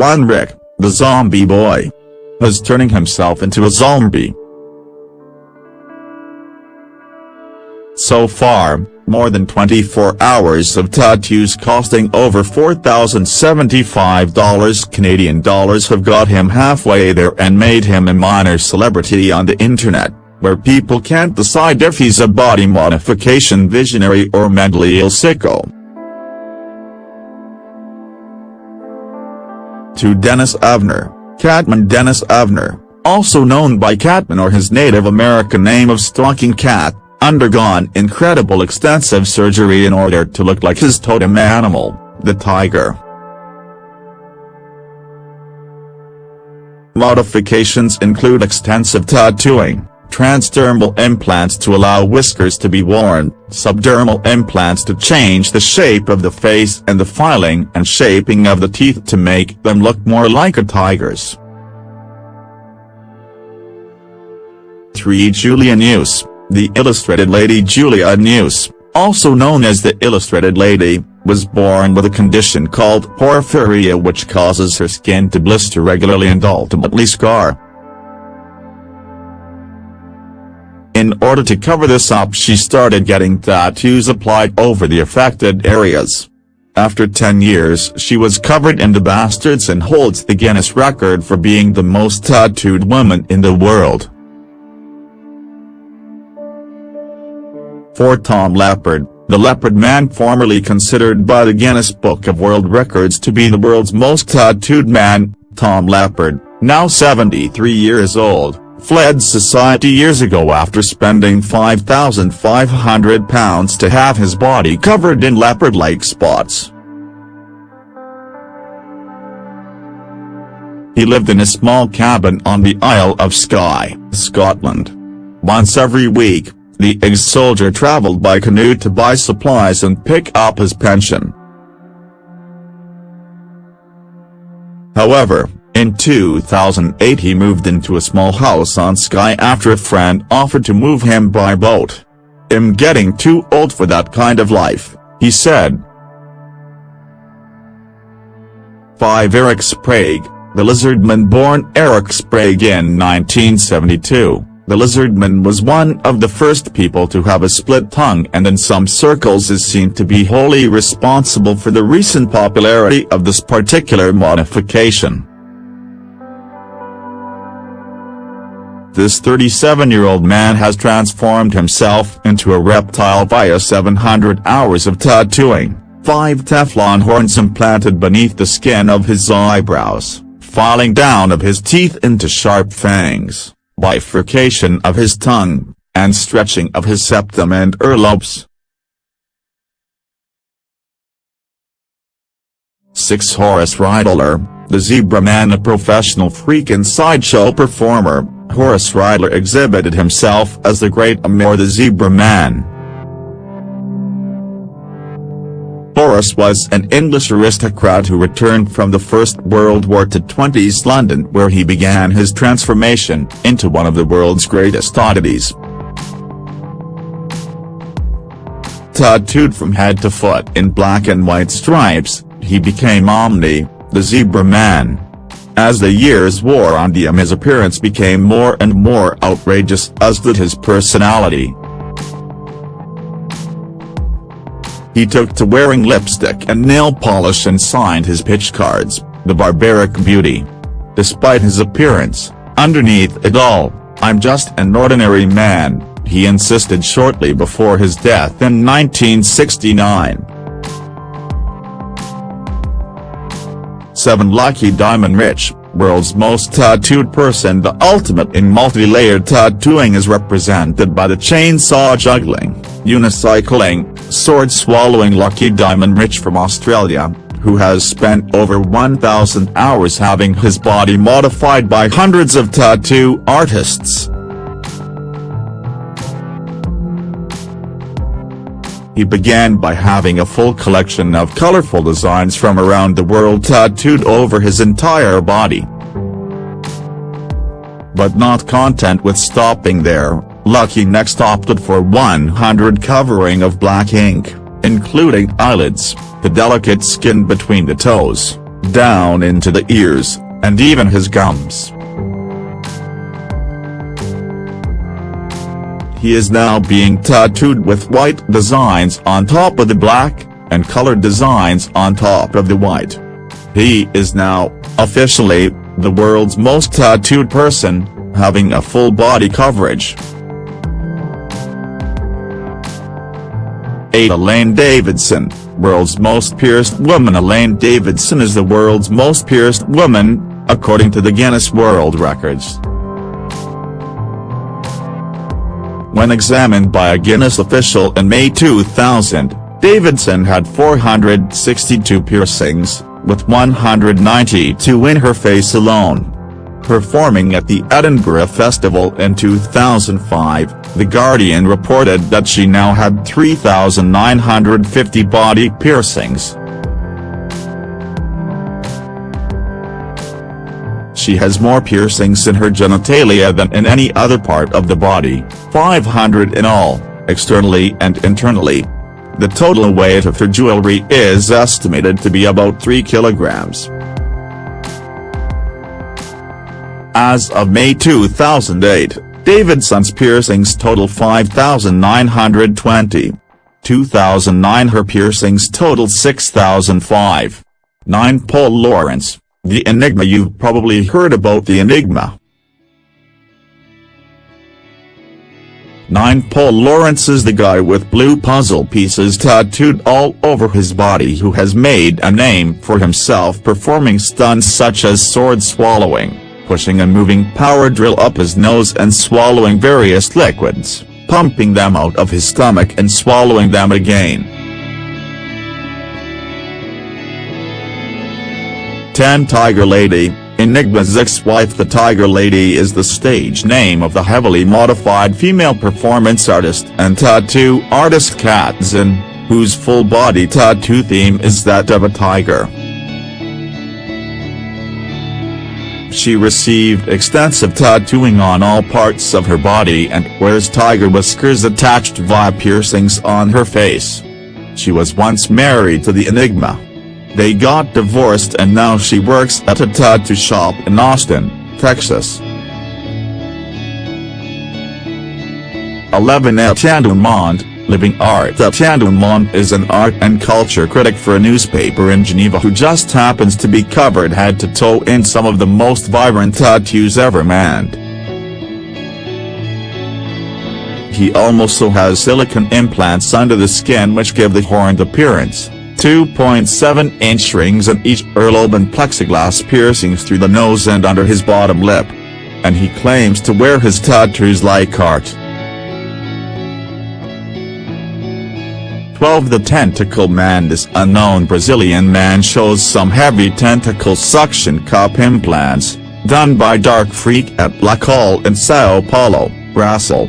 one Rick, the zombie boy, is turning himself into a zombie. So far, more than 24 hours of tattoos costing over $4,075 Canadian dollars have got him halfway there and made him a minor celebrity on the internet, where people can't decide if he's a body modification visionary or mentally ill sicko. To Dennis Avner, Catman Dennis Avner, also known by Catman or his Native American name of Stalking Cat, undergone incredible extensive surgery in order to look like his totem animal, the tiger. Modifications include extensive tattooing, transdermal implants to allow whiskers to be worn, subdermal implants to change the shape of the face, and the filing and shaping of the teeth to make them look more like a tiger's. 3. Julia Neuse. The Illustrated Lady Julia Neuse, also known as the Illustrated Lady, was born with a condition called porphyria, which causes her skin to blister regularly and ultimately scar. In order to cover this up, she started getting tattoos applied over the affected areas. After 10 years she was covered in the bastards and holds the Guinness record for being the most tattooed woman in the world. 4. Tom Leppard. The Leopard Man, formerly considered by the Guinness Book of World Records to be the world's most tattooed man, Tom Leppard, now 73 years old, fled society years ago after spending £5,500 to have his body covered in leopard-like spots. He lived in a small cabin on the Isle of Skye, Scotland. Once every week, the ex-soldier travelled by canoe to buy supplies and pick up his pension. However, in 2008 he moved into a small house on Skye after a friend offered to move him by boat. "I'm getting too old for that kind of life," he said. 5. Eric Sprague. The Lizardman. Born Eric Sprague in 1972. The Lizardman was one of the first people to have a split tongue and in some circles is seen to be wholly responsible for the recent popularity of this particular modification. This 37-year-old man has transformed himself into a reptile via 700 hours of tattooing, 5 Teflon horns implanted beneath the skin of his eyebrows, filing down of his teeth into sharp fangs, bifurcation of his tongue, and stretching of his septum and earlobes. 6. Horace Riedler. The Zebra Man. A professional freak and sideshow performer, Horace Riedler exhibited himself as the Great Amir the Zebra Man. Horace was an English aristocrat who returned from the First World War to 20s London, where he began his transformation into one of the world's greatest oddities. Tattooed from head to foot in black and white stripes, he became Omni, the Zebra Man. As the years wore on, his appearance became more and more outrageous, as did his personality. He took to wearing lipstick and nail polish and signed his pitch cards, "The Barbaric Beauty." Despite his appearance, underneath it all, "I'm just an ordinary man," he insisted shortly before his death in 1969. 7. Lucky Diamond Rich. World's most tattooed person. The ultimate in multi-layered tattooing is represented by the chainsaw juggling, unicycling, sword-swallowing Lucky Diamond Rich from Australia, who has spent over 1,000 hours having his body modified by hundreds of tattoo artists. He began by having a full collection of colorful designs from around the world tattooed over his entire body. But not content with stopping there, Lucky next opted for 100 covering of black ink, including eyelids, the delicate skin between the toes, down into the ears, and even his gums. He is now being tattooed with white designs on top of the black, and colored designs on top of the white. He is now, officially, the world's most tattooed person, having a full body coverage. Elaine Davidson, world's most pierced woman. Elaine Davidson is the world's most pierced woman, according to the Guinness World Records. When examined by a Guinness official in May 2000, Davidson had 462 piercings, with 192 in her face alone. Performing at the Edinburgh Festival in 2005, The Guardian reported that she now had 3,950 body piercings. She has more piercings in her genitalia than in any other part of the body, 500 in all, externally and internally. The total weight of her jewelry is estimated to be about 3 kilograms. As of May 2008, Davidson's piercings total 5,920. 2009 her piercings totaled 6,005. 9 Paul Lawrence, the Enigma. You've probably heard about the Enigma. 9 Paul Lawrence is the guy with blue puzzle pieces tattooed all over his body who has made a name for himself performing stunts such as sword swallowing, pushing a moving power drill up his nose and swallowing various liquids, pumping them out of his stomach and swallowing them again. 10 Tiger Lady, Enigma's ex-wife. The Tiger Lady is the stage name of the heavily modified female performance artist and tattoo artist Kat Zinn, whose full-body tattoo theme is that of a tiger. She received extensive tattooing on all parts of her body and wears tiger whiskers attached via piercings on her face. She was once married to the Enigma. They got divorced and now she works at a tattoo shop in Austin, Texas. 11 Etienne Dumont, living art. Etienne Dumont is an art and culture critic for a newspaper in Geneva who just happens to be covered head to toe in some of the most vibrant tattoos ever manned. He also has silicone implants under the skin which give the horned appearance. 2.7-inch rings in each earlobe and plexiglass piercings through the nose and under his bottom lip. And he claims to wear his tattoos like art. 12 The Tentacle Man. This unknown Brazilian man shows some heavy tentacle suction cup implants, done by Dark Freak at La Colle in Sao Paulo, Brazil.